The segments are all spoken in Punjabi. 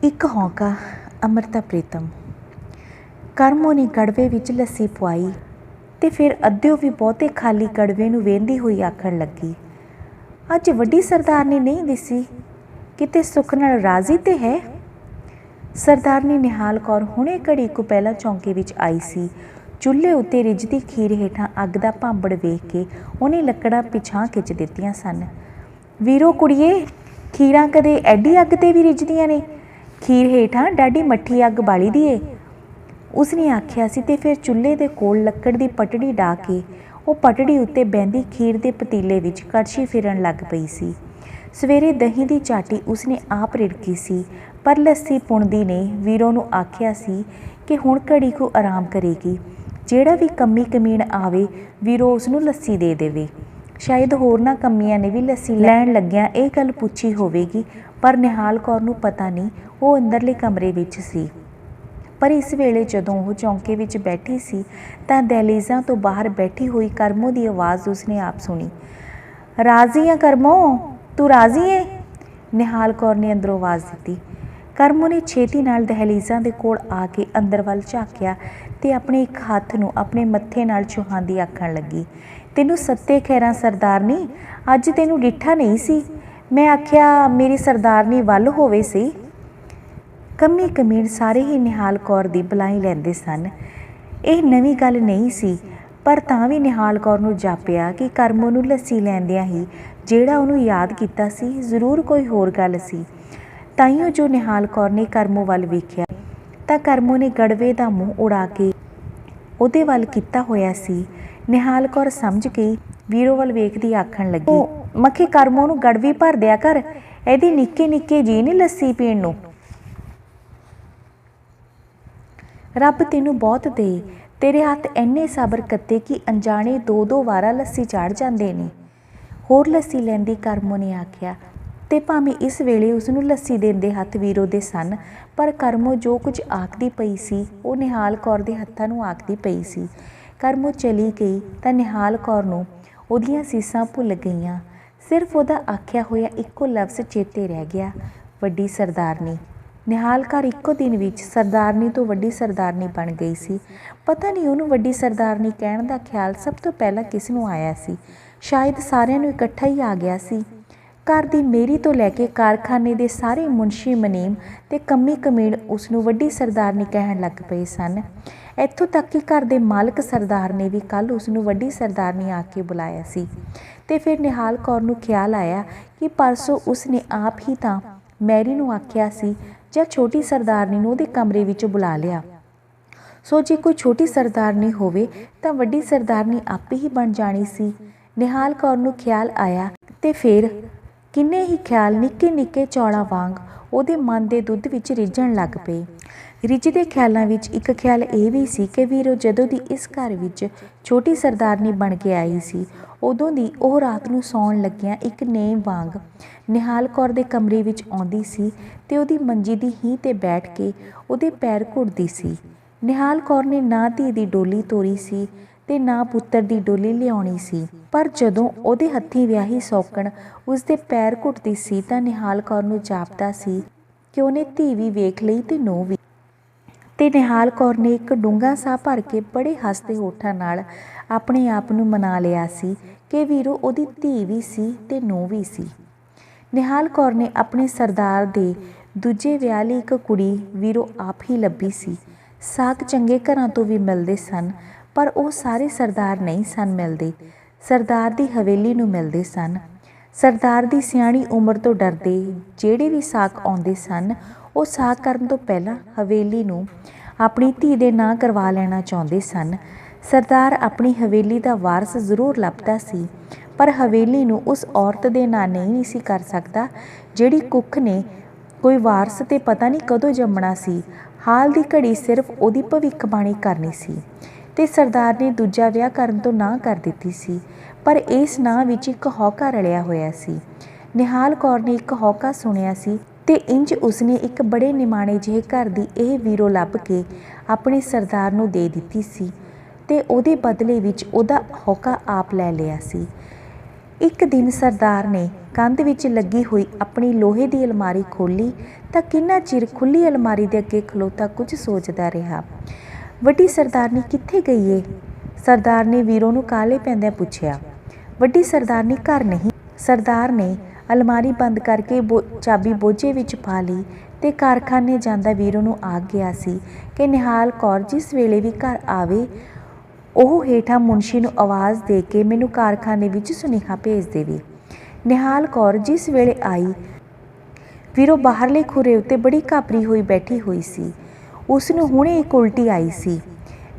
ਇੱਕ ਹੌਂਕਾ ਅੰਮ੍ਰਿਤਾ ਪ੍ਰੀਤਮ। ਕਰਮੋ ਨੇ ਗੜਵੇ ਵਿੱਚ ਲੱਸੀ ਪੁਆਈ ਤੇ ਫਿਰ ਅੱਧਿਓ ਵੀ ਬਹੁਤੇ ਖਾਲੀ ਗੜਵੇ ਨੂੰ ਵੇਂਦੀ ਹੋਈ ਆਖਣ ਲੱਗੀ, ਅੱਜ ਵੱਡੀ ਸਰਦਾਰਨੀ ਨਹੀਂ ਦਿਸੀ, ਕਿਤੇ ਸੁੱਖ ਨਾਲ ਰਾਜ਼ੀ ਤੇ ਹੈ। ਸਰਦਾਰਨੀ ਨਿਹਾਲ ਕੌਰ ਹੁਣੇ ਘੜੀ ਕੁ ਪਹਿਲਾਂ ਚੌਂਕੇ ਵਿੱਚ ਆਈ ਸੀ। ਚੁੱਲ੍ਹੇ ਉੱਤੇ ਰਿੱਝਦੀ ਖੀਰ ਹੇਠਾਂ ਅੱਗ ਦਾ ਭਾਂਬੜ ਵੇਖ ਕੇ ਉਹਨੇ ਲੱਕੜਾਂ ਪਿਛਾਂਹ ਖਿੱਚ ਦਿੱਤੀਆਂ ਸਨ। ਵੀਰੋ ਕੁੜੀਏ, ਖੀਰਾਂ ਕਦੇ ਐਡੀ ਅੱਗ 'ਤੇ ਵੀ ਰਿੱਝਦੀਆਂ ਨੇ, ਖੀਰ ਹੇਠਾਂ ਡਾਢੀ ਮੱਠੀ ਅੱਗ ਬਾਲੀ ਦੀ ਏ, ਉਸਨੇ ਆਖਿਆ ਸੀ। ਤੇ ਫਿਰ ਚੁੱਲ੍ਹੇ ਦੇ ਕੋਲ ਲੱਕੜ ਦੀ ਪਟੜੀ ਢਾਹ ਕੇ ਉਹ ਪਟੜੀ ਉੱਤੇ ਬਹਿੰਦੀ ਖੀਰ ਦੇ ਪਤੀਲੇ ਵਿੱਚ ਕੜਛੀ ਫਿਰਨ ਲੱਗ ਪਈ ਸੀ। ਸਵੇਰੇ ਦਹੀਂ ਦੀ ਚਾਟੀ ਉਸਨੇ ਆਪ ਰਿੜਕੀ ਸੀ, ਪਰ ਲੱਸੀ ਪੁਣਦੀ ਨੇ ਵੀਰੋ ਨੂੰ ਆਖਿਆ ਸੀ ਕਿ ਹੁਣ ਘੜੀ ਕੁ ਆਰਾਮ ਕਰੇਗੀ। ਜਿਹੜਾ ਵੀ ਕੰਮੀ ਕਮੀਣ ਆਵੇ ਵੀਰੋ ਉਸਨੂੰ ਲੱਸੀ ਦੇ ਦੇਵੇ। ਸ਼ਾਇਦ ਹੋਰਨਾਂ ਕੰਮੀਆਂ ਨੇ ਵੀ ਲੱਸੀ ਲੈਣ ਲੱਗਿਆਂ ਇਹ ਗੱਲ ਪੁੱਛੀ ਹੋਵੇਗੀ, ਪਰ ਨਿਹਾਲ ਕੌਰ ਨੂੰ ਪਤਾ ਨਹੀਂ, ਉਹ ਅੰਦਰਲੇ ਕਮਰੇ ਵਿੱਚ ਸੀ। ਪਰ ਇਸ ਵੇਲੇ ਜਦੋਂ ਉਹ ਚੌਂਕੇ ਵਿੱਚ ਬੈਠੀ ਸੀ ਤਾਂ ਦਹਿਲੀਜ਼ਾਂ ਤੋਂ ਬਾਹਰ ਬੈਠੀ ਹੋਈ ਕਰਮੋ ਦੀ ਆਵਾਜ਼ ਉਸਨੇ ਆਪ ਸੁਣੀ। ਰਾਜ਼ੀ ਆ ਕਰਮੋ, ਤੂੰ ਰਾਜ਼ੀ ਏ? ਨਿਹਾਲ ਕੌਰ ਨੇ ਅੰਦਰੋਂ ਆਵਾਜ਼ ਦਿੱਤੀ। ਕਰਮੋ ਨੇ ਛੇਤੀ ਨਾਲ ਦਹਿਲੀਜ਼ਾਂ ਦੇ ਕੋਲ ਆ ਕੇ ਅੰਦਰ ਵੱਲ ਝਾਕਿਆ ਤੇ ਆਪਣੇ ਇੱਕ ਹੱਥ ਨੂੰ ਆਪਣੇ ਮੱਥੇ ਨਾਲ ਛੁਹਾਂਦੀ ਆਖਣ ਲੱਗੀ, ਤੈਨੂੰ ਸੱਤੇ ਖੈਰਾਂ ਸਰਦਾਰਨੀ, ਅੱਜ ਤੈਨੂੰ ਡਿੱਠਾ ਨਹੀਂ ਸੀ। ਮੈਂ ਆਖਿਆ ਮੇਰੀ ਸਰਦਾਰਨੀ ਵੱਲ ਹੋਵੇ ਸੀ। ਕੰਮੀ ਕਮੀਣ ਸਾਰੇ ਹੀ ਨਿਹਾਲ ਕੌਰ ਦੀ ਬੁਲਾਈ ਲੈਂਦੇ ਸਨ। ਇਹ ਨਵੀਂ ਗੱਲ ਨਹੀਂ ਸੀ, ਪਰ ਤਾਂ ਵੀ ਨਿਹਾਲ ਕੌਰ ਨੂੰ ਜਾਪਿਆ ਕਿ ਕਰਮੋ ਨੂੰ ਲੱਸੀ ਲੈਂਦਿਆਂ ਹੀ ਜਿਹੜਾ ਉਹਨੂੰ ਯਾਦ ਕੀਤਾ ਸੀ ਜ਼ਰੂਰ ਕੋਈ ਹੋਰ ਗੱਲ ਸੀ। ਤਾਈਓ ਜੋ ਨਿਹਾਲ ਕੌਰ ਨੇ ਕਰਮੋ ਵੱਲ ਵੇਖਿਆ ਤਾਂ ਕਰਮੋ ਨੇ ਗੜਵੇ ਦਾ ਮੂੰਹ ਉਡਾ ਕੇ ਉਹਦੇ ਵੱਲ ਕੀਤਾ ਹੋਇਆ ਸੀ। ਨਿਹਾਲ ਕੌਰ ਸਮਝ ਗਈ। ਵੀਰੋ ਵੱਲ ਵੇਖਦੀ ਆਖਣ ਲੱਗੀ, ਮੱਖੀ ਕਰਮੋ ਨੂੰ ਗੜਵੀ ਭਰ ਦਿਆ ਕਰ, ਇਹਦੀ ਨਿੱਕੇ ਨਿੱਕੇ ਜੀ ਨਹੀਂ ਲੱਸੀ ਪੀਣ ਨੂੰ। ਰੱਬ ਤੈਨੂੰ ਬਹੁਤ ਦੇ, ਤੇਰੇ ਹੱਥ ਇੰਨੇ ਸਬਰ ਕੱਤੇ ਕਿ ਅਣਜਾਣੇ 2-2 ਵਾਰਾਂ ਲੱਸੀ ਚੜ੍ਹ ਜਾਂਦੇ ਨੇ। ਹੋਰ ਲੱਸੀ ਲੈਂਦੀ ਕਰਮੋ ਨੇ ਆਖਿਆ। ਤੇ ਭਾਵੇਂ ਇਸ ਵੇਲੇ ਉਸਨੂੰ ਲੱਸੀ ਦੇਂਦੇ ਹੱਥ ਵੀਰੋ ਦੇ ਸਨ, ਪਰ ਕਰਮੋ ਜੋ ਕੁਝ ਆਖਦੀ ਪਈ ਸੀ ਉਹ ਨਿਹਾਲ ਕੌਰ ਦੇ ਹੱਥਾਂ ਨੂੰ ਆਖਦੀ ਪਈ ਸੀ। ਕਰਮੋ ਚਲੀ ਗਈ ਤਾਂ ਨਿਹਾਲ ਕੌਰ ਨੂੰ ਉਹਦੀਆਂ ਸੀਸਾਂ ਭੁੱਲ ਗਈਆਂ। ਸਿਰਫ ਉਹਦਾ ਆਖਿਆ ਹੋਇਆ ਇੱਕੋ ਲਫ਼ਜ਼ ਚੇਤੇ ਰਹਿ ਗਿਆ, ਵੱਡੀ ਸਰਦਾਰਨੀ। ਨਿਹਾਲ ਕੌਰ ਇੱਕੋ ਦਿਨ ਵਿੱਚ ਸਰਦਾਰਨੀ ਤੋਂ ਵੱਡੀ ਸਰਦਾਰਨੀ ਬਣ ਗਈ ਸੀ। ਪਤਾ ਨਹੀਂ ਉਹਨੂੰ ਵੱਡੀ ਸਰਦਾਰਨੀ ਕਹਿਣ ਦਾ ਖਿਆਲ ਸਭ ਤੋਂ ਪਹਿਲਾਂ ਕਿਸ ਨੂੰ ਆਇਆ ਸੀ। ਸ਼ਾਇਦ ਸਾਰਿਆਂ ਨੂੰ ਇਕੱਠਾ ਹੀ ਆ ਗਿਆ ਸੀ। ਘਰ ਦੀ ਮੇਰੀ ਤੋਂ ਲੈ ਕੇ ਕਾਰਖਾਨੇ ਦੇ ਸਾਰੇ ਮੁਨਸ਼ੀ ਮਨੀਮ ਤੇ ਕੰਮੀ ਕਮੀਣ ਉਸਨੂੰ ਵੱਡੀ ਸਰਦਾਰਨੀ ਕਹਿਣ ਲੱਗ ਪਏ ਸਨ। ਇੱਥੋਂ ਤੱਕ ਕਿ ਘਰ ਦੇ ਮਾਲਕ ਸਰਦਾਰ ਨੇ ਵੀ ਕੱਲ੍ਹ ਉਸਨੂੰ ਵੱਡੀ ਸਰਦਾਰਨੀ ਆ ਕੇ ਬੁਲਾਇਆ ਸੀ। ਤੇ ਫਿਰ ਨਿਹਾਲ ਕੌਰ ਨੂੰ ਖਿਆਲ ਆਇਆ ਕਿ ਪਰਸੋਂ ਉਸਨੇ ਆਪ ਹੀ ਤਾਂ ਮੈਰੀ ਨੂੰ ਆਖਿਆ ਸੀ ਜਾਂ ਛੋਟੀ ਸਰਦਾਰਨੀ ਨੂੰ ਉਹਦੇ ਕਮਰੇ ਵਿੱਚ ਬੁਲਾ ਲਿਆ। ਸੋ ਜੇ ਕੋਈ ਛੋਟੀ ਸਰਦਾਰਨੀ ਹੋਵੇ ਤਾਂ ਵੱਡੀ ਸਰਦਾਰਨੀ ਆਪੇ ਹੀ ਬਣ ਜਾਣੀ ਸੀ। ਨਿਹਾਲ ਕੌਰ ਨੂੰ ਖਿਆਲ ਆਇਆ ਤੇ ਫਿਰ ਕਿੰਨੇ ਹੀ ਖਿਆਲ ਨਿੱਕੇ ਨਿੱਕੇ ਚੌਲਾਂ ਵਾਂਗ ਉਹਦੇ ਮਨ ਦੇ ਦੁੱਧ ਵਿੱਚ ਰਿੱਝਣ ਲੱਗ ਪਏ। ਰਿੱਝਦੇ ਖਿਆਲਾਂ ਵਿੱਚ ਇੱਕ ਖਿਆਲ ਇਹ ਵੀ ਸੀ ਕਿ ਵੀਰੋ ਜਦੋਂ ਦੀ ਇਸ ਘਰ ਵਿੱਚ ਛੋਟੀ ਸਰਦਾਰਨੀ ਬਣ ਕੇ ਆਈ ਸੀ, ਉਦੋਂ ਦੀ ਉਹ ਰਾਤ ਨੂੰ ਸੌਣ ਲੱਗਿਆਂ ਇੱਕ ਨੇਮ ਵਾਂਗ ਨਿਹਾਲ ਕੌਰ ਦੇ ਕਮਰੇ ਵਿੱਚ ਆਉਂਦੀ ਸੀ ਤੇ ਉਹਦੀ ਮੰਜੀ ਦੀ ਹੀਂਹ 'ਤੇ ਬੈਠ ਕੇ ਉਹਦੇ ਪੈਰ ਘੁੱਟਦੀ ਸੀ। ਨਿਹਾਲ ਕੌਰ ਨੇ ਨਾ ਧੀ ਦੀ ਡੋਲੀ ਤੋਰੀ ਸੀ ਤੇ ਨਾ ਪੁੱਤਰ ਦੀ ਡੋਲੀ ਲਿਆਉਣੀ ਸੀ, ਪਰ ਜਦੋਂ ਉਹਦੇ ਹੱਥੀਂ ਵਿਆਹੀ ਸੌਕਣ ਉਸਦੇ ਪੈਰ ਘੁੱਟਦੀ ਸੀ ਤਾਂ ਨਿਹਾਲ ਕੌਰ ਨੂੰ ਜਾਪਦਾ ਸੀ ਕਿ ਉਹਨੇ ਧੀ ਵੀ ਵੇਖ ਲਈ ਤੇ ਨੂੰਹ ਵੀ। ਤੇ ਨਿਹਾਲ ਕੌਰ ਨੇ ਇੱਕ ਡੂੰਘਾ ਸਾਹ ਭਰ ਕੇ ਬੜੇ ਹੱਸਦੇ ਹੋਠਾਂ ਨਾਲ ਆਪਣੇ ਆਪ ਨੂੰ ਮਨਾ ਲਿਆ ਸੀ ਕਿ ਵੀਰੋ ਉਹਦੀ ਧੀ ਵੀ ਸੀ ਤੇ ਨੂੰਹ ਵੀ ਸੀ। ਨਿਹਾਲ ਕੌਰ ਨੇ ਆਪਣੇ ਸਰਦਾਰ ਦੇ ਦੂਜੇ ਵਿਆਹ ਲਈ ਇੱਕ ਕੁੜੀ ਵੀਰੋ ਆਪ ਹੀ ਲੱਭੀ ਸੀ। ਸਾਕ ਚੰਗੇ ਘਰਾਂ ਤੋਂ ਵੀ ਮਿਲਦੇ ਸਨ, ਪਰ ਉਹ ਸਾਰੇ ਸਰਦਾਰ ਨਹੀਂ ਸਨ ਮਿਲਦੇ, ਸਰਦਾਰ ਦੀ ਹਵੇਲੀ ਨੂੰ ਮਿਲਦੇ ਸਨ। ਸਰਦਾਰ ਦੀ ਸਿਆਣੀ ਉਮਰ ਤੋਂ ਡਰਦੇ ਜਿਹੜੇ ਵੀ ਸਾਕ ਆਉਂਦੇ ਸਨ, ਉਹ ਸਾਕ ਕਰਨ ਤੋਂ ਪਹਿਲਾਂ ਹਵੇਲੀ ਨੂੰ ਆਪਣੀ ਧੀ ਦੇ ਨਾਂ ਕਰਵਾ ਲੈਣਾ ਚਾਹੁੰਦੇ ਸਨ। ਸਰਦਾਰ ਆਪਣੀ ਹਵੇਲੀ ਦਾ ਵਾਰਸ ਜ਼ਰੂਰ ਲੱਭਦਾ ਸੀ, ਪਰ ਹਵੇਲੀ ਨੂੰ ਉਸ ਔਰਤ ਦੇ ਨਾਂ ਨਹੀਂ ਸੀ ਕਰ ਸਕਦਾ ਜਿਹੜੀ ਕੁੱਖ ਨੇ ਕੋਈ ਵਾਰਸ ਤੇ ਪਤਾ ਨਹੀਂ ਕਦੋਂ ਜੰਮਣਾ ਸੀ। ਹਾਲ ਦੀ ਘੜੀ ਸਿਰਫ ਉਹਦੀ ਭਵਿੱਖਬਾਣੀ ਕਰਨੀ ਸੀ ਤੇ ਸਰਦਾਰ ਨੇ ਦੂਜਾ ਵਿਆਹ ਕਰਨ ਤੋਂ ਨਾਂਹ ਕਰ ਦਿੱਤੀ ਸੀ, ਪਰ ਇਸ ਨਾਂ ਵਿੱਚ ਇੱਕ ਹੌਕਾ ਰਲਿਆ ਹੋਇਆ ਸੀ। ਨਿਹਾਲ ਕੌਰ ਨੇ ਇੱਕ ਹੌਕਾ ਸੁਣਿਆ ਸੀ ਤੇ ਇੰਜ ਉਸਨੇ ਇੱਕ ਬੜੇ ਨਿਮਾਣੇ ਜਿਹੇ ਘਰ ਦੀ ਇਹ ਵੀਰੋ ਲੱਭ ਕੇ ਆਪਣੇ ਸਰਦਾਰ ਨੂੰ ਦੇ ਦਿੱਤੀ ਸੀ ਤੇ ਉਹਦੇ ਬਦਲੇ ਵਿੱਚ ਉਹਦਾ ਹੌਕਾ ਆਪ ਲੈ ਲਿਆ ਸੀ। ਇੱਕ ਦਿਨ ਸਰਦਾਰ ਨੇ ਕੰਧ ਵਿੱਚ ਲੱਗੀ ਹੋਈ ਆਪਣੀ ਲੋਹੇ ਦੀ ਅਲਮਾਰੀ ਖੋਲ੍ਹੀ ਤਾਂ ਕਿੰਨਾ ਚਿਰ ਖੁੱਲ੍ਹੀ ਅਲਮਾਰੀ ਦੇ ਅੱਗੇ ਖਲੋਤਾ ਕੁਝ ਸੋਚਦਾ ਰਿਹਾ। ਵੱਡੀ ਸਰਦਾਰਨੀ ਕਿੱਥੇ ਗਈ ਏ? ਸਰਦਾਰ ਨੇ ਵੀਰੋ ਨੂੰ ਕਾਹਲੇ ਪੈਂਦਿਆਂ ਪੁੱਛਿਆ। ਵੱਡੀ ਸਰਦਾਰਨੀ ਘਰ ਨਹੀਂ। ਸਰਦਾਰ ਨੇ ਅਲਮਾਰੀ ਬੰਦ ਕਰਕੇ ਚਾਬੀ ਬੋਝੇ ਵਿੱਚ ਪਾ ਲਈ ਤੇ ਕਾਰਖਾਨੇ ਜਾਂਦਾ ਵੀਰੋ ਨੂੰ ਆਖ ਗਿਆ ਸੀ ਕਿ ਨਿਹਾਲ ਕੌਰ ਜਿਸ ਵੇਲੇ ਵੀ ਘਰ ਆਵੇ ਉਹ ਹੇਠਾਂ ਮੁਨਸ਼ੀ ਨੂੰ ਆਵਾਜ਼ ਦੇ ਕੇ ਮੈਨੂੰ ਕਾਰਖਾਨੇ ਵਿੱਚ ਸੁਨੇਹਾ ਭੇਜ ਦੇਵੇ। ਨਿਹਾਲ ਕੌਰ ਜਿਸ ਵੇਲੇ ਆਈ ਵੀਰੋ ਬਾਹਰਲੇ ਖੁਰੇ ਉੱਤੇ ਬੜੀ ਘਾਬਰੀ ਹੋਈ ਬੈਠੀ ਹੋਈ ਸੀ। ਉਸ ਨੂੰ ਹੁਣੇ ਇੱਕ ਉਲਟੀ ਆਈ ਸੀ।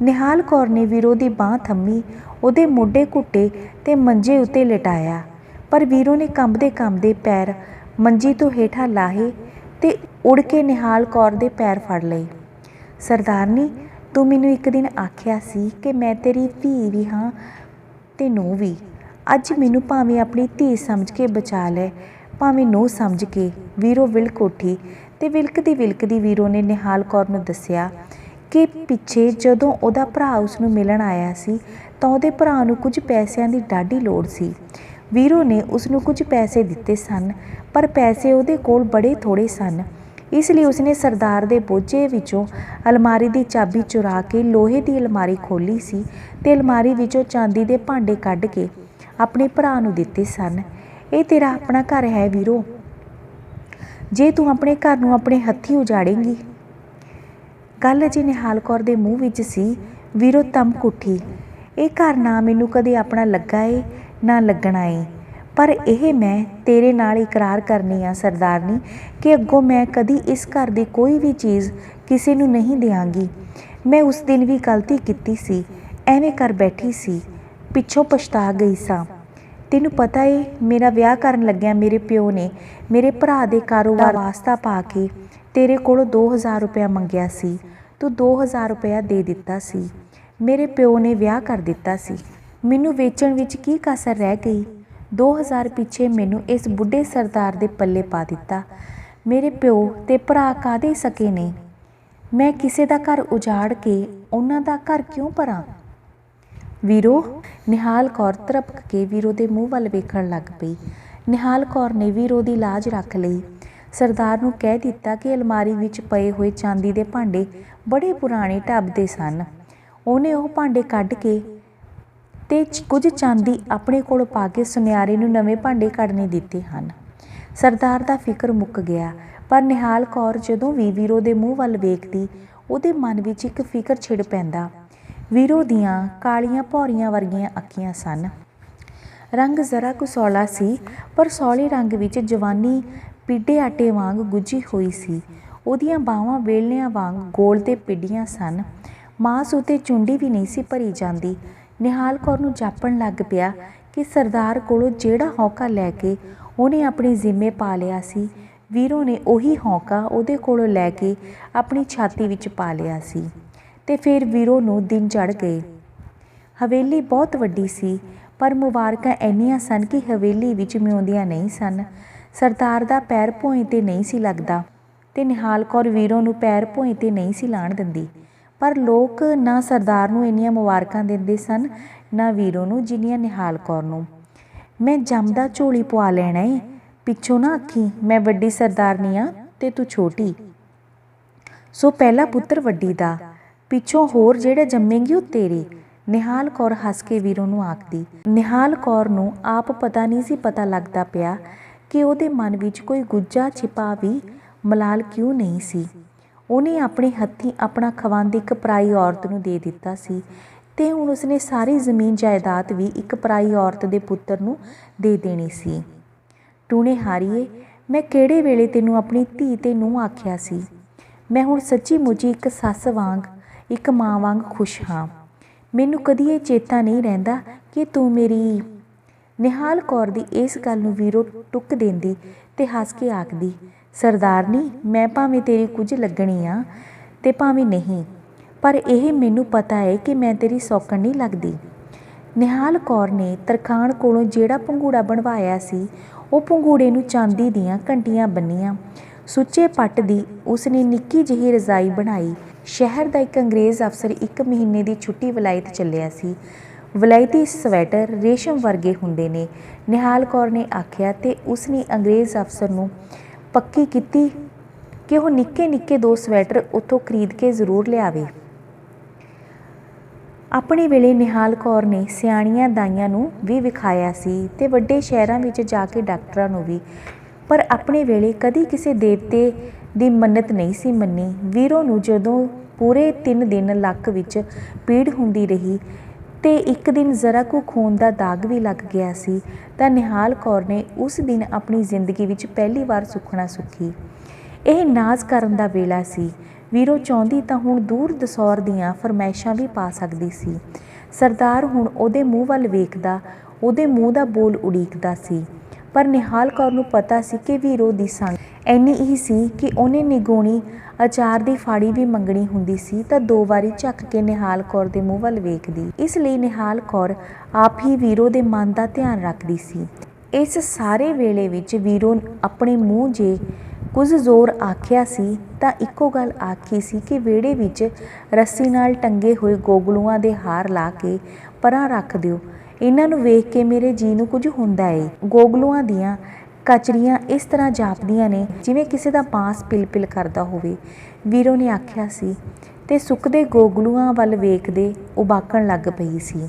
ਨਿਹਾਲ ਕੌਰ ਨੇ ਵੀਰੋ ਦੀ ਬਾਂਹ ਥੰਮੀ, ਉਹਦੇ ਮੋਢੇ ਘੁੱਟੇ ਤੇ ਮੰਜੇ ਉੱਤੇ ਲਿਟਾਇਆ, ਪਰ ਵੀਰੋ ਨੇ ਕੰਬਦੇ ਪੈਰ ਮੰਜੀ ਤੋਂ ਹੇਠਾਂ ਲਾਹੇ ਤੇ ਉੜ ਕੇ ਨਿਹਾਲ ਕੌਰ ਦੇ ਪੈਰ ਫੜ ਲਏ। ਸਰਦਾਰਨੀ, ਤੂੰ ਮੈਨੂੰ ਇੱਕ ਦਿਨ ਆਖਿਆ ਸੀ ਕਿ ਮੈਂ ਤੇਰੀ ਧੀ ਵੀ ਹਾਂ ਤੇ ਨੂੰਹ ਵੀ। ਅੱਜ ਮੈਨੂੰ ਭਾਵੇਂ ਆਪਣੀ ਧੀ ਸਮਝ ਕੇ ਬਚਾ ਲੈ, ਭਾਵੇਂ ਨੂੰਹ ਸਮਝ ਕੇ। ਵੀਰੋ ਵਿਲਕ ਉੱਠੀ ਤੇ ਵਿਲਕਦੀ ਵੀਰੋ ਨੇ ਨਿਹਾਲ ਕੌਰ ਨੂੰ ਦੱਸਿਆ ਕਿ ਪਿੱਛੇ ਜਦੋਂ ਉਹਦਾ ਭਰਾ ਉਸ ਨੂੰ ਮਿਲਣ ਆਇਆ ਸੀ ਤਾਂ ਉਹਦੇ ਭਰਾ ਨੂੰ ਕੁਝ ਪੈਸਿਆਂ ਦੀ ਡਾਢੀ ਲੋੜ ਸੀ। ਵੀਰੋ ਨੇ ਉਸ ਨੂੰ ਕੁਝ ਪੈਸੇ ਦਿੱਤੇ ਸਨ, ਪਰ ਪੈਸੇ ਉਹਦੇ ਕੋਲ ਬੜੇ ਥੋੜ੍ਹੇ ਸਨ। ਇਸ ਲਈ ਉਸਨੇ ਸਰਦਾਰ ਦੇ ਬੋਝੇ ਵਿੱਚੋਂ ਅਲਮਾਰੀ ਦੀ ਚਾਬੀ ਚੁਰਾ ਕੇ ਲੋਹੇ ਦੀ ਅਲਮਾਰੀ ਖੋਲ੍ਹੀ ਸੀ ਤੇ ਅਲਮਾਰੀ ਵਿੱਚੋਂ ਚਾਂਦੀ ਦੇ ਭਾਂਡੇ ਕੱਢ ਕੇ ਆਪਣੇ ਭਰਾ ਨੂੰ ਦਿੱਤੇ ਸਨ। ਇਹ ਤੇਰਾ ਆਪਣਾ ਘਰ ਹੈ ਵੀਰੋ, ਜੇ ਤੂੰ ਆਪਣੇ ਘਰ ਨੂੰ ਆਪਣੇ ਹੱਥੀਂ ਉਜਾੜੇਂਗੀ। ਗੱਲ ਅਜੇ ਨਿਹਾਲ ਕੌਰ ਦੇ ਮੂੰਹ ਵਿੱਚ ਸੀ। ਵੀਰੋ ਤਮਕ ਉੱਠੀ। ਇਹ ਘਰ ਨਾ ਮੈਨੂੰ ਕਦੇ ਆਪਣਾ ਲੱਗਾ ਏ ਨਾ ਲੱਗਣਾ ਏ, ਪਰ ਇਹ ਮੈਂ ਤੇਰੇ ਨਾਲ ਇਕਰਾਰ ਕਰਨੀ ਆ ਸਰਦਾਰਨੀ ਕਿ ਅੱਗੋਂ ਮੈਂ ਕਦੀ ਇਸ ਘਰ ਦੀ ਕੋਈ ਵੀ ਚੀਜ਼ ਕਿਸੇ ਨੂੰ ਨਹੀਂ ਦਿਆਂਗੀ। ਮੈਂ ਉਸ ਦਿਨ ਵੀ ਗਲਤੀ ਕੀਤੀ ਸੀ, ਐਵੇਂ ਕਰ ਬੈਠੀ ਸੀ, ਪਿੱਛੋਂ ਪਛਤਾ ਗਈ ਸਾਂ। ਤੈਨੂੰ ਪਤਾ ਏ ਮੇਰਾ ਵਿਆਹ ਕਰਨ ਲੱਗਿਆ ਮੇਰੇ ਪਿਓ ਨੇ ਮੇਰੇ ਭਰਾ ਦੇ ਕਾਰੋਬਾਰ ਵਾਸਤਾ ਪਾ ਕੇ ਤੇਰੇ ਕੋਲੋਂ 2000 ਰੁਪਇਆ ਮੰਗਿਆ ਸੀ। ਤੂੰ 2000 ਰੁਪਇਆ ਦੇ ਦਿੱਤਾ ਸੀ। ਮੇਰੇ ਪਿਓ ਨੇ ਵਿਆਹ ਕਰ ਦਿੱਤਾ ਸੀ। ਮੈਨੂੰ ਵੇਚਣ ਵਿੱਚ ਕੀ ਕਸਰ ਰਹਿ ਗਈ? 2000 ਪਿੱਛੇ ਮੈਨੂੰ ਇਸ ਬੁੱਢੇ ਸਰਦਾਰ ਦੇ ਪੱਲੇ ਪਾ ਦਿੱਤਾ। ਮੇਰੇ ਪਿਓ ਤੇ ਭਰਾ ਕਾਹਦੇ ਸਕੇ ਨੇ? ਮੈਂ ਕਿਸੇ ਦਾ ਘਰ ਉਜਾੜ ਕੇ ਉਹਨਾਂ ਦਾ ਘਰ ਕਿਉਂ ਭਰਾਂ? ਵੀਰੋ, ਨਿਹਾਲ ਕੌਰ ਤ੍ਰਪਕ ਕੇ ਵੀਰੋ ਦੇ ਮੂੰਹ ਵੱਲ ਵੇਖਣ ਲੱਗ ਪਈ। ਨਿਹਾਲ ਕੌਰ ਨੇ ਵੀਰੋ ਦੀ ਲਾਜ ਰੱਖ ਲਈ। ਸਰਦਾਰ ਨੂੰ ਕਹਿ ਦਿੱਤਾ ਕਿ ਅਲਮਾਰੀ ਵਿੱਚ ਪਏ ਹੋਏ ਚਾਂਦੀ ਦੇ ਭਾਂਡੇ ਬੜੇ ਪੁਰਾਣੇ ਢੱਬਦੇ ਸਨ। ਉਹਨੇ ਉਹ ਭਾਂਡੇ ਕੱਢ ਕੇ ਤੇ ਕੁਝ ਚਾਂਦੀ ਆਪਣੇ ਕੋਲ ਪਾ ਕੇ ਸੁਨਿਆਰੇ ਨੂੰ ਨਵੇਂ ਭਾਂਡੇ ਕੱਢਣੇ ਦਿੱਤੇ ਹਨ। ਸਰਦਾਰ ਦਾ ਫਿਕਰ ਮੁੱਕ ਗਿਆ, ਪਰ ਨਿਹਾਲ ਕੌਰ ਜਦੋਂ ਵੀ ਵੀਰੋ ਦੇ ਮੂੰਹ ਵੱਲ ਵੇਖਦੀ ਉਹਦੇ ਮਨ ਵਿੱਚ ਇੱਕ ਫਿਕਰ ਛਿੜ ਪੈਂਦਾ। ਵੀਰੋ ਦੀਆਂ ਕਾਲੀਆਂ ਭੌਰੀਆਂ ਵਰਗੀਆਂ ਅੱਖੀਆਂ ਸਨ। ਰੰਗ ਜ਼ਰਾ ਕੁ ਸੌਲਾ ਸੀ, ਪਰ ਸੌਲੇ ਰੰਗ ਵਿੱਚ ਜਵਾਨੀ ਪੀਡੇ ਆਟੇ ਵਾਂਗ ਗੁੱਝੀ ਹੋਈ ਸੀ। ਉਹਦੀਆਂ ਬਾਹਾਂ ਵੇਲਣਿਆਂ ਵਾਂਗ ਗੋਲ ਤੇ ਪਿੱਡੀਆਂ ਸਨ। ਮਾਸ ਉੱਤੇ ਚੁੰਡੀ ਵੀ ਨਹੀਂ ਸੀ ਭਰੀ ਜਾਂਦੀ। ਨਿਹਾਲ ਕੌਰ ਨੂੰ ਜਾਪਣ ਲੱਗ ਪਿਆ ਕਿ ਸਰਦਾਰ ਕੋਲੋਂ ਜਿਹੜਾ ਹੌਕਾ ਲੈ ਕੇ ਉਹਨੇ ਆਪਣੀ ਜ਼ਿੰਮੇ ਪਾ ਲਿਆ ਸੀ, ਵੀਰੋ ਨੇ ਉਹੀ ਹੌਕਾ ਉਹਦੇ ਕੋਲੋਂ ਲੈ ਕੇ ਆਪਣੀ ਛਾਤੀ ਵਿੱਚ ਪਾ ਲਿਆ ਸੀ। ਤੇ ਫਿਰ ਵੀਰੋ ਨੂੰ ਦਿਨ ਚੜ੍ਹ ਗਏ। ਹਵੇਲੀ ਬਹੁਤ ਵੱਡੀ ਸੀ, ਪਰ ਮੁਬਾਰਕਾਂ ਇੰਨੀਆਂ ਸਨ ਕਿ ਹਵੇਲੀ ਵਿੱਚ ਮਿਉਂਦੀਆਂ ਨਹੀਂ ਸਨ। ਸਰਦਾਰ ਦਾ ਪੈਰ ਭੋਏ 'ਤੇ ਨਹੀਂ ਸੀ ਲੱਗਦਾ ਤੇ ਨਿਹਾਲ ਕੌਰ ਵੀਰੋ ਨੂੰ ਪੈਰ ਭੋਏ 'ਤੇ ਨਹੀਂ ਸੀ ਲਾਣ ਦਿੰਦੀ। ਪਰ ਲੋਕ ਨਾ ਸਰਦਾਰ ਨੂੰ ਇੰਨੀਆਂ ਮੁਬਾਰਕਾਂ ਦਿੰਦੇ ਸਨ, ਨਾ ਵੀਰੋ ਨੂੰ ਜਿੰਨੀਆਂ ਨਿਹਾਲ ਕੌਰ ਨੂੰ। ਮੈਂ ਜੰਮਦਾ ਝੋਲੀ ਪਵਾ ਲੈਣਾ ਏ, ਪਿੱਛੋਂ ਨਾ ਆਖੀ ਮੈਂ ਵੱਡੀ ਸਰਦਾਰਨੀ ਆ ਤੇ ਤੂੰ ਛੋਟੀ। ਸੋ ਪਹਿਲਾ ਪੁੱਤਰ ਵੱਡੀ ਦਾ, ਪਿੱਛੋਂ ਹੋਰ ਜਿਹੜੇ ਜੰਮੇਂਗੀ ਉਹ ਤੇਰੇ। ਨਿਹਾਲ ਕੌਰ ਹੱਸ ਕੇ ਵੀਰੋ ਨੂੰ ਆਖਦੀ। ਨਿਹਾਲ ਕੌਰ ਨੂੰ ਆਪ ਪਤਾ ਨਹੀਂ ਸੀ ਪਤਾ ਲੱਗਦਾ ਪਿਆ ਕਿ ਉਹਦੇ ਮਨ ਵਿੱਚ ਕੋਈ ਗੁੱਜਾ ਛਿਪਾ ਵੀ ਮਲਾਲ ਕਿਉਂ ਨਹੀਂ ਸੀ। ਉਹਨੇ ਆਪਣੇ ਹੱਥੀਂ ਆਪਣਾ ਖਵੰਦ ਇੱਕ ਪਰਾਈ ਔਰਤ ਨੂੰ ਦੇ ਦਿੱਤਾ ਸੀ ਤੇ ਹੁਣ ਉਸਨੇ ਸਾਰੀ ਜ਼ਮੀਨ ਜਾਇਦਾਦ ਵੀ ਇੱਕ ਪਰਾਈ ਔਰਤ ਦੇ ਪੁੱਤਰ ਨੂੰ ਦੇ ਦੇਣੀ ਸੀ। ਟੂਣੇ ਹਾਰੀਏ, ਮੈਂ ਕਿਹੜੇ ਵੇਲੇ ਤੈਨੂੰ ਆਪਣੀ ਧੀ ਤੇ ਨੂੰਹ ਆਖਿਆ ਸੀ? ਮੈਂ ਹੁਣ ਸੱਚੀ ਮੁੱਚੀ ਇੱਕ ਸੱਸ ਵਾਂਗ, ਇੱਕ ਮਾਂ ਵਾਂਗ ਖੁਸ਼ ਹਾਂ। ਮੈਨੂੰ ਕਦੀ ਇਹ ਚੇਤਾ ਨਹੀਂ ਰਹਿੰਦਾ ਕਿ ਤੂੰ ਮੇਰੀ। ਨਿਹਾਲ ਕੌਰ ਦੀ ਇਸ ਗੱਲ ਨੂੰ ਵੀਰੋ ਟੁੱਕ ਦਿੰਦੀ ਤੇ ਹੱਸ ਕੇ ਆਖਦੀ, ਸਰਦਾਰਨੀ, ਮੈਂ ਭਾਵੇਂ ਤੇਰੀ ਕੁਝ ਲੱਗਣੀ ਆ ਤੇ ਭਾਵੇਂ ਨਹੀਂ, ਪਰ ਇਹ ਮੈਨੂੰ ਪਤਾ ਹੈ ਕਿ ਮੈਂ ਤੇਰੀ ਸੌਕਣ ਨਹੀਂ ਲੱਗਦੀ। ਨਿਹਾਲ ਕੌਰ ਨੇ ਤਰਖਾਣ ਕੋਲੋਂ ਜਿਹੜਾ ਪੰਘੂੜਾ ਬਣਵਾਇਆ ਸੀ, ਉਹ ਪੰਘੂੜੇ ਨੂੰ ਚਾਂਦੀ ਦੀਆਂ ਘੰਟੀਆਂ ਬੰਨੀਆਂ। ਸੁੱਚੇ ਪੱਟ ਦੀ ਉਸਨੇ ਨਿੱਕੀ ਜਿਹੀ ਰਜ਼ਾਈ ਬਣਾਈ। ਸ਼ਹਿਰ ਦਾ ਇੱਕ ਅੰਗਰੇਜ਼ ਅਫਸਰ 1 ਮਹੀਨੇ ਦੀ ਛੁੱਟੀ ਵਲਾਇਤ ਚੱਲਿਆ ਸੀ। ਵਲਾਇਤੀ ਸਵੈਟਰ ਰੇਸ਼ਮ ਵਰਗੇ ਹੁੰਦੇ ਨੇ, ਨਿਹਾਲ ਕੌਰ ਨੇ ਆਖਿਆ ਤੇ ਉਸਨੇ ਅੰਗਰੇਜ਼ ਅਫਸਰ ਨੂੰ ਪੱਕੀ ਕੀਤੀ ਕਿ ਉਹ ਨਿੱਕੇ ਨਿੱਕੇ 2 ਸਵੈਟਰ ਉੱਥੋਂ ਖਰੀਦ ਕੇ ਜ਼ਰੂਰ ਲਿਆਵੇ। ਆਪਣੇ ਵੇਲੇ ਨਿਹਾਲ ਕੌਰ ਨੇ ਸਿਆਣੀਆਂ ਦਾਈਆਂ ਨੂੰ ਵੀ ਵਿਖਾਇਆ ਸੀ ਤੇ ਵੱਡੇ ਸ਼ਹਿਰਾਂ ਵਿੱਚ ਜਾ ਕੇ ਡਾਕਟਰਾਂ ਨੂੰ ਵੀ, ਪਰ ਆਪਣੇ ਵੇਲੇ ਕਦੀ ਕਿਸੇ ਦੇਵਤੇ ਦੀ ਮੰਨਤ ਨਹੀਂ ਸੀ ਮੰਨੀ। ਵੀਰੋ ਨੂੰ ਜਦੋਂ ਪੂਰੇ 3 ਦਿਨ ਲੱਕ ਵਿੱਚ ਪੀੜ ਹੁੰਦੀ ਰਹੀ ਤੇ ਇੱਕ ਦਿਨ ਜ਼ਰਾ ਕੁ ਖੂਨ ਦਾ ਦਾਗ ਵੀ ਲੱਗ ਗਿਆ ਸੀ ਤਾਂ ਨਿਹਾਲ ਕੌਰ ਨੇ ਉਸ ਦਿਨ ਆਪਣੀ ਜ਼ਿੰਦਗੀ ਵਿੱਚ ਪਹਿਲੀ ਵਾਰ ਸੁੱਖਣਾ ਸੁੱਖੀ। ਇਹ ਨਾਜ਼ ਕਰਨ ਦਾ ਵੇਲਾ ਸੀ। ਵੀਰੋ ਚਾਹੁੰਦੀ ਤਾਂ ਹੁਣ ਦੂਰ ਦਸੌਰ ਦੀਆਂ ਫਰਮਾਇਸ਼ਾਂ ਵੀ ਪਾ ਸਕਦੀ ਸੀ। ਸਰਦਾਰ ਹੁਣ ਉਹਦੇ ਮੂੰਹ ਵੱਲ ਵੇਖਦਾ, ਉਹਦੇ ਮੂੰਹ ਦਾ ਬੋਲ ਉਡੀਕਦਾ ਸੀ, ਪਰ ਨਿਹਾਲ ਕੌਰ ਨੂੰ ਪਤਾ ਸੀ ਕਿ ਵੀਰੋ ਦੀ ਸੰਗ ਇੰਨੀ ਹੀ ਸੀ ਕਿ ਉਹਨੇ ਨਿਗੂਣੀ ਅਚਾਰ ਦੀ ਫਾੜੀ ਵੀ ਮੰਗਣੀ ਹੁੰਦੀ ਸੀ ਤਾਂ 2 ਵਾਰੀ ਝੱਕ ਕੇ ਨਿਹਾਲ ਕੌਰ ਦੇ ਮੂੰਹ ਵੱਲ ਵੇਖਦੀ। ਇਸ ਲਈ ਨਿਹਾਲ ਕੌਰ ਆਪ ਹੀ ਵੀਰੋ ਦੇ ਮਨ ਦਾ ਧਿਆਨ ਰੱਖਦੀ ਸੀ। ਇਸ ਸਾਰੇ ਵੇਲੇ ਵਿੱਚ ਵੀਰੋ ਆਪਣੇ ਮੂੰਹ ਜੇ ਕੁਝ ਜ਼ੋਰ ਆਖਿਆ ਸੀ ਤਾਂ ਇੱਕੋ ਗੱਲ ਆਖੀ ਸੀ ਕਿ ਵਿਹੜੇ ਵਿੱਚ ਰੱਸੀ ਨਾਲ ਟੰਗੇ ਹੋਏ ਗੋਗਲੂਆਂ ਦੇ ਹਾਰ ਲਾ ਕੇ ਪਰਾਂ ਰੱਖ ਦਿਓ। ਇਹਨਾਂ ਨੂੰ ਵੇਖ ਕੇ ਮੇਰੇ ਜੀ ਨੂੰ ਕੁਝ ਹੁੰਦਾ ਏ। ਗੋਗਲੂਆਂ ਦੀਆਂ ਕਚਰੀਆਂ ਇਸ ਤਰ੍ਹਾਂ ਜਾਪਦੀਆਂ ਨੇ ਜਿਵੇਂ ਕਿਸੇ ਦਾ ਬਾਂਸ ਪਿਲ-ਪਿਲ ਕਰਦਾ ਹੋਵੇ, ਵੀਰੋ ਨੇ ਆਖਿਆ ਸੀ ਤੇ ਸੁੱਕਦੇ ਗੋਗਲੂਆਂ ਵੱਲ ਵੇਖਦੇ ਉਬਾਕਣ ਲੱਗ ਪਈ ਸੀ।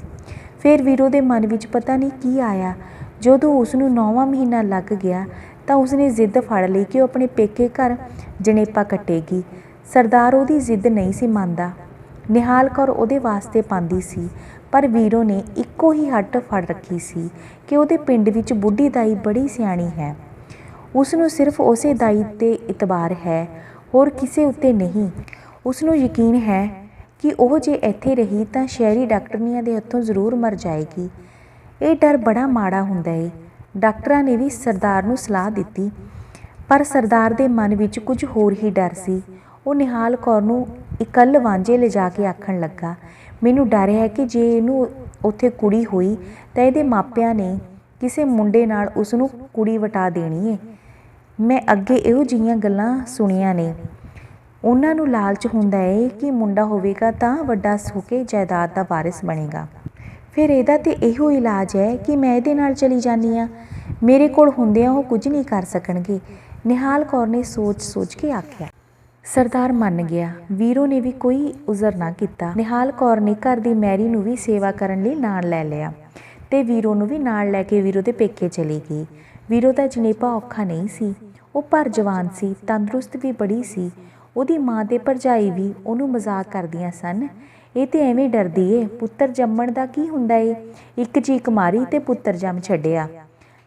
ਫਿਰ ਵੀਰੋ ਦੇ ਮਨ ਵਿੱਚ ਪਤਾ ਨਹੀਂ ਕੀ ਆਇਆ। ਜਦੋਂ ਉਸਨੂੰ 9ਵਾਂ ਮਹੀਨਾ ਲੱਗ ਗਿਆ ਤਾਂ ਉਸਨੇ ਜ਼ਿੱਦ ਫੜ ਲਈ ਕਿ ਉਹ ਆਪਣੇ ਪੇਕੇ ਘਰ ਜਣੇਪਾ ਕੱਟੇਗੀ। ਸਰਦਾਰ ਉਹਦੀ ਜ਼ਿੱਦ ਨਹੀਂ ਸੀ ਮੰਨਦਾ। ਨਿਹਾਲ ਕੌਰ ਉਹਦੇ ਵਾਸਤੇ ਪਾਂਦੀ ਸੀ, ਪਰ ਵੀਰੋ ਨੇ ਇੱਕੋ ਹੀ ਹੱਟ ਫੜ ਰੱਖੀ ਸੀ ਕਿ ਉਹਦੇ ਪਿੰਡ ਵਿੱਚ ਬੁੱਢੀ ਦਾਈ ਬੜੀ ਸਿਆਣੀ ਹੈ। ਉਸਨੂੰ ਸਿਰਫ ਉਸੇ ਦਾਈ 'ਤੇ ਇਤਬਾਰ ਹੈ, ਹੋਰ ਕਿਸੇ ਉੱਤੇ ਨਹੀਂ। ਉਸਨੂੰ ਯਕੀਨ ਹੈ ਕਿ ਉਹ ਜੇ ਇੱਥੇ ਰਹੀ ਤਾਂ ਸ਼ਹਿਰੀ ਡਾਕਟਰਨੀਆਂ ਦੇ ਹੱਥੋਂ ਜ਼ਰੂਰ ਮਰ ਜਾਏਗੀ। ਇਹ ਡਰ ਬੜਾ ਮਾੜਾ ਹੁੰਦਾ ਏ। ਡਾਕਟਰਾਂ ਨੇ ਵੀ ਸਰਦਾਰ ਨੂੰ ਸਲਾਹ ਦਿੱਤੀ, ਪਰ ਸਰਦਾਰ ਦੇ ਮਨ ਵਿੱਚ ਕੁਝ ਹੋਰ ਹੀ ਡਰ ਸੀ। ਉਹ ਨਿਹਾਲ ਕੌਰ ਨੂੰ ਇਕੱਲ ਵਾਂਝੇ ਲਿਜਾ ਕੇ ਆਖਣ ਲੱਗਾ, ਮੈਨੂੰ ਡਰ ਹੈ ਕਿ ਜੇ ਇਹਨੂੰ ਉੱਥੇ ਕੁੜੀ ਹੋਈ ਤਾਂ ਇਹਦੇ ਮਾਪਿਆਂ ਨੇ ਕਿਸੇ ਮੁੰਡੇ ਨਾਲ ਉਸਨੂੰ ਕੁੜੀ ਵਟਾ ਦੇਣੀ ਏ। ਮੈਂ ਅੱਗੇ ਇਹੋ ਜਿਹੀਆਂ ਗੱਲਾਂ ਸੁਣੀਆਂ ਨੇ। ਉਹਨਾਂ ਨੂੰ ਲਾਲਚ ਹੁੰਦਾ ਏ ਕਿ ਮੁੰਡਾ ਹੋਵੇਗਾ ਤਾਂ ਵੱਡਾ ਹੋ ਕੇ ਜਾਇਦਾਦ ਦਾ ਵਾਰਿਸ ਬਣੇਗਾ। ਫਿਰ ਇਹਦਾ ਤੇ ਇਹੋ ਇਲਾਜ ਹੈ ਕਿ ਮੈਂ ਇਹਦੇ ਨਾਲ ਚਲੀ ਜਾਂਦੀ ਹਾਂ। ਮੇਰੇ ਕੋਲ ਹੁੰਦਿਆਂ ਉਹ ਕੁਝ ਨਹੀਂ ਕਰ ਸਕਣਗੇ। ਨਿਹਾਲ ਕੌਰ ਨੇ ਸੋਚ ਕੇ ਆਖਿਆ। ਸਰਦਾਰ ਮੰਨ ਗਿਆ। ਵੀਰੋ ਨੇ ਵੀ ਕੋਈ ਉਜ਼ਰ ਨਾ ਕੀਤਾ। ਨਿਹਾਲ ਕੌਰ ਨੇ ਘਰ ਦੀ ਮੈਰੀ ਨੂੰ ਵੀ ਸੇਵਾ ਕਰਨ ਲਈ ਨਾਲ ਲੈ ਲਿਆ ਤੇ ਵੀਰੋ ਨੂੰ ਵੀ ਨਾਲ ਲੈ ਕੇ ਵੀਰੋ ਦੇ ਪੇਕੇ ਚਲੀ ਗਈ। ਵੀਰੋ ਦਾ ਜਣੇਪਾ ਔਖਾ ਨਹੀਂ ਸੀ। ਉਹ ਭਰ ਜਵਾਨ ਸੀ, ਤੰਦਰੁਸਤ ਵੀ ਬੜੀ ਸੀ। ਉਹਦੀ ਮਾਂ ਤੇ ਭਰਜਾਈ ਵੀ ਉਹਨੂੰ ਮਜ਼ਾਕ ਕਰਦੀਆਂ ਸਨ, ਇਹ ਤੇ ਐਵੇਂ ਡਰਦੀ ਏ, ਪੁੱਤਰ ਜੰਮਣ ਦਾ ਕੀ ਹੁੰਦਾ ਏ। ਇੱਕ ਚੀਕ ਮਾਰੀ ਤੇ ਪੁੱਤਰ ਜੰਮ ਛੱਡਿਆ।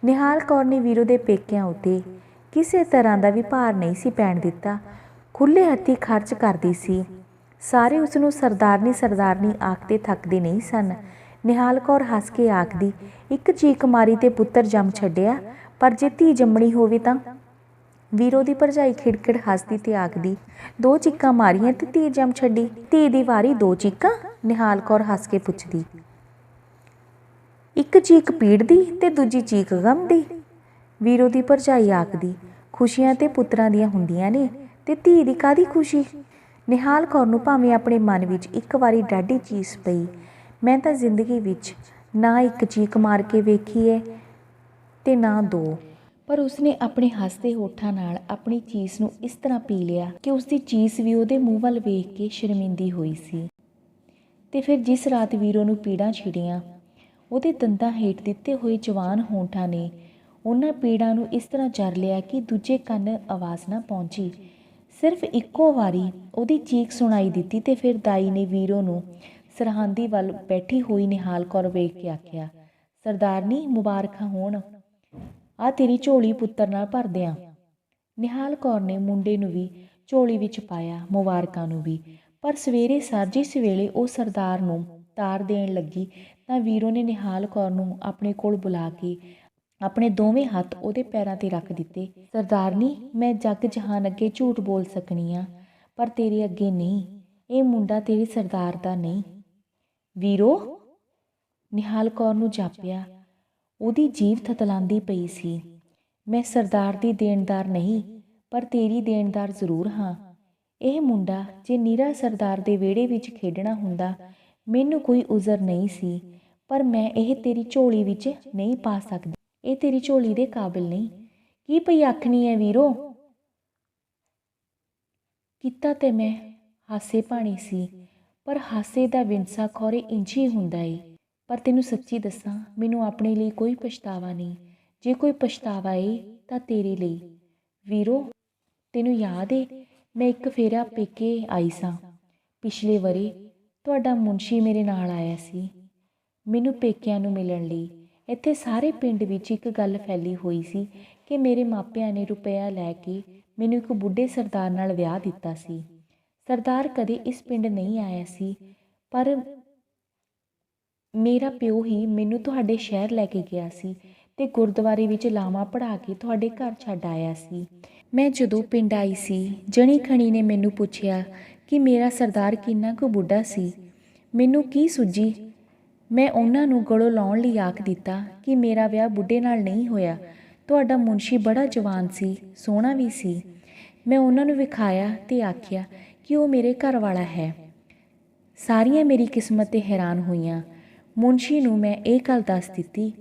ਨਿਹਾਲ ਕੌਰ ਨੇ ਵੀਰੋ ਦੇ ਪੇਕਿਆਂ ਉੱਤੇ ਕਿਸੇ ਤਰ੍ਹਾਂ ਦਾ ਵੀ ਭਾਰ ਨਹੀਂ ਸੀ ਪੈਣ ਦਿੱਤਾ। ਖੁੱਲ੍ਹੇ ਹੱਥੀਂ ਖਰਚ ਕਰਦੀ ਸੀ। ਸਾਰੇ ਉਸਨੂੰ ਸਰਦਾਰਨੀ ਆਖਦੇ ਥੱਕਦੇ ਨਹੀਂ ਸਨ। ਨਿਹਾਲ ਕੌਰ ਹੱਸ ਕੇ ਆਖਦੀ, ਇੱਕ ਚੀਕ ਮਾਰੀ ਤੇ ਪੁੱਤਰ ਜੰਮ ਛੱਡਿਆ, ਪਰ ਜੇ ਧੀ ਜੰਮਣੀ ਹੋਵੇ ਤਾਂ? ਵੀਰੋ ਦੀ ਭਰਜਾਈ ਖਿੜਖਿੜ ਹੱਸਦੀ ਤੇ ਆਖਦੀ, 2 ਚੀਕਾਂ ਮਾਰੀਆਂ ਤੇ ਧੀ ਜੰਮ ਛੱਡੀ। ਧੀ ਦੀ ਵਾਰੀ 2 ਚੀਕਾਂ? ਨਿਹਾਲ ਕੌਰ ਹੱਸ ਕੇ ਪੁੱਛਦੀ। ਇੱਕ ਚੀਕ ਪੀੜ ਦੀ ਤੇ ਦੂਜੀ ਚੀਕ ਗਮ ਦੀ? ਵੀਰੋ ਦੀ ਭਰਜਾਈ ਆਖਦੀ, ਖੁਸ਼ੀਆਂ ਤੇ ਪੁੱਤਰਾਂ ਦੀਆਂ ਹੁੰਦੀਆਂ ਨੇ ਤੇ ਧੀ ਦੀ ਕਾਹਦੀ ਖੁਸ਼ੀ? ਨਿਹਾਲ ਕੌਰ ਨੂੰ ਭਾਵੇਂ ਆਪਣੇ ਮਨ ਵਿੱਚ ਇੱਕ ਵਾਰੀ ਡਾਢੀ ਚੀਸ ਪਈ, ਮੈਂ ਤਾਂ ਜ਼ਿੰਦਗੀ ਵਿੱਚ ਨਾ ਇੱਕ ਚੀਕ ਮਾਰ ਕੇ ਵੇਖੀ ਹੈ ਤੇ ਨਾ 2। ਪਰ ਉਸਨੇ ਆਪਣੇ ਹੱਸਦੇ ਹੋਠਾਂ ਨਾਲ ਆਪਣੀ ਚੀਸ ਨੂੰ ਇਸ ਤਰ੍ਹਾਂ ਪੀ ਲਿਆ ਕਿ ਉਸਦੀ ਚੀਸ ਵੀ ਉਹਦੇ ਮੂੰਹ ਵੱਲ ਵੇਖ ਕੇ ਸ਼ਰਮਿੰਦੀ ਹੋਈ ਸੀ। ਤੇ ਫਿਰ ਜਿਸ ਰਾਤ ਵੀਰੋ ਨੂੰ ਪੀੜਾਂ ਛਿੜੀਆਂ, ਉਹਦੇ ਦੰਦਾਂ ਹੇਠ ਦਿੱਤੇ ਹੋਏ ਜਵਾਨ ਹੋਠਾਂ ਨੇ ਉਹਨਾਂ ਪੀੜਾਂ ਨੂੰ ਇਸ ਤਰ੍ਹਾਂ ਜਰ ਲਿਆ ਕਿ ਦੂਜੇ ਕੰਨ ਆਵਾਜ਼ ਨਾ ਪਹੁੰਚੀ। ਸਿਰਫ ਇੱਕੋ ਵਾਰੀ ਉਹਦੀ ਚੀਕ ਸੁਣਾਈ ਦਿੱਤੀ ਤੇ ਫਿਰ ਦਾਈ ਨੇ ਵੀਰੋ ਨੂੰ ਸਰਹੰਦੀ ਵੱਲ ਬੈਠੀ ਹੋਈ ਨਿਹਾਲ ਕੌਰ ਵੇਖ ਕੇ ਆਖਿਆ, ਸਰਦਾਰਨੀ ਮੁਬਾਰਕਾਂ ਹੋਣ, ਆ ਤੇਰੀ ਝੋਲੀ ਪੁੱਤਰ ਨਾਲ ਭਰ ਦਿਆਂ। ਨਿਹਾਲ ਕੌਰ ਨੇ ਮੁੰਡੇ ਨੂੰ ਵੀ ਝੋਲੀ ਵਿੱਚ ਪਾਇਆ, ਮੁਬਾਰਕਾਂ ਨੂੰ ਵੀ। ਪਰ ਸਵੇਰੇ ਜਿਸ ਵੇਲੇ ਉਹ ਸਰਦਾਰ ਨੂੰ ਤਾਰ ਦੇਣ ਲੱਗੀ ਤਾਂ ਵੀਰੋ ਨੇ ਨਿਹਾਲ ਕੌਰ ਨੂੰ ਆਪਣੇ ਕੋਲ ਬੁਲਾ ਕੇ ਆਪਣੇ ਦੋਵੇਂ ਹੱਥ ਉਹਦੇ ਪੈਰਾਂ 'ਤੇ ਰੱਖ ਦਿੱਤੇ। ਸਰਦਾਰਨੀ, ਮੈਂ ਜੱਗ ਜਹਾਨ ਅੱਗੇ ਝੂਠ ਬੋਲ ਸਕਣੀ ਆ, ਪਰ ਤੇਰੇ ਅੱਗੇ ਨਹੀਂ। ਇਹ ਮੁੰਡਾ ਤੇਰੇ ਸਰਦਾਰ ਦਾ ਨਹੀਂ। ਵੀਰੋ, ਨਿਹਾਲ ਕੌਰ ਨੂੰ ਜਾਪਿਆ ਉਹਦੀ ਜੀਭ ਥਤਲਾਂਦੀ ਪਈ ਸੀ। ਮੈਂ ਸਰਦਾਰ ਦੀ ਦੇਣਦਾਰ ਨਹੀਂ, ਪਰ ਤੇਰੀ ਦੇਣਦਾਰ ਜ਼ਰੂਰ ਹਾਂ। ਇਹ ਮੁੰਡਾ ਜੇ ਨਿਰਾ ਸਰਦਾਰ ਦੇ ਵਿਹੜੇ ਵਿੱਚ ਖੇਡਣਾ ਹੁੰਦਾ, ਮੈਨੂੰ ਕੋਈ ਉਜ਼ਰ ਨਹੀਂ ਸੀ, ਪਰ ਮੈਂ ਇਹ ਤੇਰੀ ਝੋਲੀ ਵਿੱਚ ਨਹੀਂ ਪਾ ਸਕਦੀ। ਇਹ ਤੇਰੀ ਝੋਲੀ ਦੇ ਕਾਬਿਲ ਨਹੀਂ। ਕੀ ਪਈ ਆਖਣੀ ਹੈ ਵੀਰੋ? ਕੀਤਾ ਤੇ ਮੈਂ ਹਾਸੇ ਭਾਣੀ ਸੀ, ਪਰ ਹਾਸੇ ਦਾ ਵਿੰਸਾ ਖੌਰੇ ਇੰਝ ਹੀ ਹੁੰਦਾ ਏ। ਪਰ ਤੈਨੂੰ ਸੱਚੀ ਦੱਸਾਂ, ਮੈਨੂੰ ਆਪਣੇ ਲਈ ਕੋਈ ਪਛਤਾਵਾ ਨਹੀਂ। ਜੇ ਕੋਈ ਪਛਤਾਵਾ ਏ ਤਾਂ ਤੇਰੇ ਲਈ। ਵੀਰੋ, ਤੈਨੂੰ ਯਾਦ ਏ ਮੈਂ ਇੱਕ ਫੇਰਾ ਪੇਕੇ ਆਈ ਸਾਂ ਪਿਛਲੇ ਵਰੇ। ਤੁਹਾਡਾ ਮੁਨਸ਼ੀ ਮੇਰੇ ਨਾਲ ਆਇਆ ਸੀ ਮੈਨੂੰ ਪੇਕਿਆਂ ਨੂੰ ਮਿਲਣ ਲਈ। ਇੱਥੇ ਸਾਰੇ ਪਿੰਡ ਵਿੱਚ ਇੱਕ ਗੱਲ ਫੈਲੀ ਹੋਈ ਸੀ ਕਿ ਮੇਰੇ ਮਾਪਿਆਂ ਨੇ ਰੁਪਇਆ ਲੈ ਕੇ ਮੈਨੂੰ ਇੱਕ ਬੁੱਢੇ ਸਰਦਾਰ ਨਾਲ ਵਿਆਹ ਦਿੱਤਾ ਸੀ। ਸਰਦਾਰ ਕਦੇ ਇਸ ਪਿੰਡ ਨਹੀਂ ਆਇਆ ਸੀ, ਪਰ ਮੇਰਾ ਪਿਓ ਹੀ ਮੈਨੂੰ ਤੁਹਾਡੇ ਸ਼ਹਿਰ ਲੈ ਕੇ ਗਿਆ ਸੀ ਤੇ ਗੁਰਦੁਆਰੇ ਵਿੱਚ ਲਾਵਾਂ ਪੜ੍ਹਾ ਕੇ ਤੁਹਾਡੇ ਘਰ ਛੱਡ ਆਇਆ ਸੀ। ਮੈਂ ਜਦੋਂ ਪਿੰਡ ਆਈ ਸੀ, ਜਣੀ ਖਣੀ ਨੇ ਮੈਨੂੰ ਪੁੱਛਿਆ ਕਿ ਮੇਰਾ ਸਰਦਾਰ ਕਿੰਨਾ ਕੁ ਬੁੱਢਾ ਸੀ। ਮੈਨੂੰ ਕੀ ਸੁੱਝੀ। ਮੈਂ ਉਹਨਾਂ ਨੂੰ ਗਲੋਂ ਲਾਉਣ ਲਈ ਆਖ ਦਿੱਤਾ ਕਿ ਮੇਰਾ ਵਿਆਹ ਬੁੱਢੇ ਨਾਲ ਨਹੀਂ ਹੋਇਆ। ਤੁਹਾਡਾ ਮੁਨਸ਼ੀ ਬੜਾ ਜਵਾਨ ਸੀ, ਸੋਹਣਾ ਵੀ ਸੀ। ਮੈਂ ਉਹਨਾਂ ਨੂੰ ਵਿਖਾਇਆ ਤੇ ਆਖਿਆ ਕਿ ਉਹ ਮੇਰੇ ਘਰ ਵਾਲਾ ਹੈ। ਸਾਰੀਆਂ ਮੇਰੀ ਕਿਸਮਤ 'ਤੇ ਹੈਰਾਨ ਹੋਈਆਂ। ਮੁਨਸ਼ੀ ਨੂੰ ਮੈਂ ਇਹ ਗੱਲ ਦੱਸ ਦਿੱਤੀ।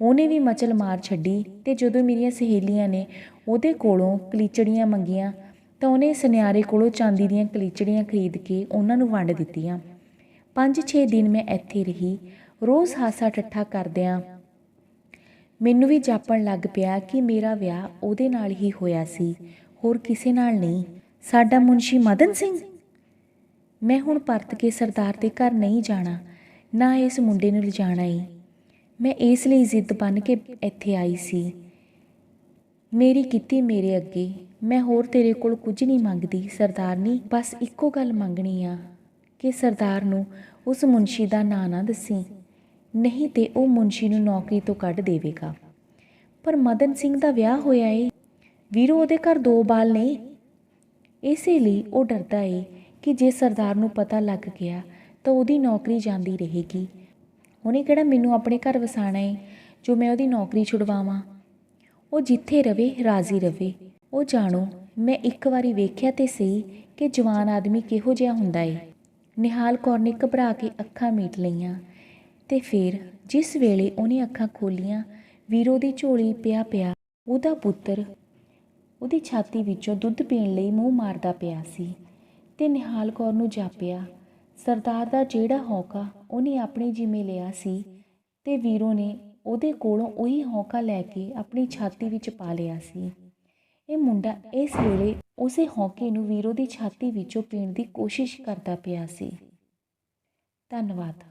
ਉਹਨੇ ਵੀ ਮਚਲ ਮਾਰ ਛੱਡੀ ਤੇ ਜਦੋਂ ਮੇਰੀਆਂ ਸਹੇਲੀਆਂ ਨੇ ਉਹਦੇ ਕੋਲੋਂ ਕਲੀਚੜੀਆਂ ਮੰਗੀਆਂ ਤਾਂ ਉਹਨੇ ਸੁਨਿਆਰੇ ਕੋਲੋਂ ਚਾਂਦੀ ਦੀਆਂ ਕਲੀਚੜੀਆਂ ਖਰੀਦ ਕੇ ਉਹਨਾਂ ਨੂੰ ਵੰਡ ਦਿੱਤੀਆਂ। 5-6 ਦਿਨ ਮੈਂ ਇੱਥੇ ਰਹੀ, ਰੋਜ਼ ਹਾਸਾ ਠੱਠਾ ਕਰਦਿਆਂ ਮੈਨੂੰ ਵੀ ਜਾਪਣ ਲੱਗ ਪਿਆ ਕਿ ਮੇਰਾ ਵਿਆਹ ਉਹਦੇ ਨਾਲ ਹੀ ਹੋਇਆ ਸੀ, ਹੋਰ ਕਿਸੇ ਨਾਲ ਨਹੀਂ। ਸਾਡਾ ਮੁਨਸ਼ੀ ਮਦਨ ਸਿੰਘ। ਮੈਂ ਹੁਣ ਪਰਤ ਕੇ ਸਰਦਾਰ ਦੇ ਘਰ ਨਹੀਂ ਜਾਣਾ, ਨਾ ਇਸ ਮੁੰਡੇ ਨੂੰ ਲਿਜਾਣਾ ਏ। ਮੈਂ ਇਸ ਲਈ ਜ਼ਿੱਦ ਬੰਨ੍ਹ ਕੇ ਇੱਥੇ ਆਈ ਸੀ। ਮੇਰੀ ਕੀਤੀ ਮੇਰੇ ਅੱਗੇ। ਮੈਂ ਹੋਰ ਤੇਰੇ ਕੋਲ ਕੁਝ ਨਹੀਂ ਮੰਗਦੀ ਸਰਦਾਰਨੀ, ਬਸ ਇੱਕੋ ਗੱਲ ਮੰਗਣੀ ਆ ਕਿ ਸਰਦਾਰ ਨੂੰ ਉਸ ਮੁਨਸ਼ੀ ਦਾ ਨਾਂ ਨਾ ਦੱਸੀ, ਨਹੀਂ ਤੇ ਉਹ ਮੁਨਸ਼ੀ ਨੂੰ ਨੌਕਰੀ ਤੋਂ ਕੱਢ ਦੇਵੇਗਾ। ਪਰ ਮਦਨ ਸਿੰਘ ਦਾ ਵਿਆਹ ਹੋਇਆ ਏ ਵੀਰੋ, ਉਹਦੇ ਘਰ 2 ਬਾਲ ਨੇ। ਇਸੇ ਲਈ ਉਹ ਡਰਦਾ ਏ ਕਿ ਜੇ ਸਰਦਾਰ ਨੂੰ ਪਤਾ ਲੱਗ ਗਿਆ ਤਾਂ ਉਹਦੀ ਨੌਕਰੀ ਜਾਂਦੀ ਰਹੇਗੀ। ਉਹਨੇ ਕਿਹੜਾ ਮੈਨੂੰ ਆਪਣੇ ਘਰ ਵਸਾਣਾ ਏ ਜੋ ਮੈਂ ਉਹਦੀ ਨੌਕਰੀ ਛੁਡਵਾਵਾਂ। ਉਹ ਜਿੱਥੇ ਰਵੇ ਰਾਜ਼ੀ ਰਵੇ। ਉਹ ਜਾਣੋ, ਮੈਂ ਇੱਕ ਵਾਰੀ ਵੇਖਿਆ ਤੇ ਸਹੀ ਕਿ ਜਵਾਨ ਆਦਮੀ ਕਿਹੋ ਜਿਹਾ ਹੁੰਦਾ ਏ। ਨਿਹਾਲ ਕੌਰ ਨੇ ਘਬਰਾ ਕੇ ਅੱਖਾਂ ਮੀਟ ਲਈਆਂ ਤੇ ਫਿਰ ਜਿਸ ਵੇਲੇ ਉਹਨੇ ਅੱਖਾਂ ਖੋਲ੍ਹੀਆਂ, ਵੀਰੋ ਦੀ ਝੋਲੀ ਪਿਆ ਉਹਦਾ ਪੁੱਤਰ ਉਹਦੀ ਛਾਤੀ ਵਿੱਚੋਂ ਦੁੱਧ ਪੀਣ ਲਈ ਮੂੰਹ ਮਾਰਦਾ ਪਿਆ ਸੀ ਤੇ ਨਿਹਾਲ ਕੌਰ ਨੂੰ ਜਾਪਿਆ ਸਰਦਾਰ ਦਾ ਜਿਹੜਾ ਹੌਕਾ ਉਹਨੇ ਆਪਣੇ ਜਿੰਮੇ ਲਿਆ ਸੀ ਤੇ ਵੀਰੋ ਨੇ ਉਹਦੇ ਕੋਲੋਂ ਉਹੀ ਹੌਕਾ ਲੈ ਕੇ ਆਪਣੀ ਛਾਤੀ ਵਿੱਚ ਪਾ ਲਿਆ ਸੀ। ਇਹ ਮੁੰਡਾ ਇਸ ਵੇਲੇ ਉਸੇ ਹੌਕੇ ਨੂੰ ਵੀਰੋ ਦੀ ਛਾਤੀ ਵਿੱਚੋਂ ਪੀਣ ਦੀ ਕੋਸ਼ਿਸ਼ ਕਰਦਾ ਪਿਆ ਸੀ। ਧੰਨਵਾਦ।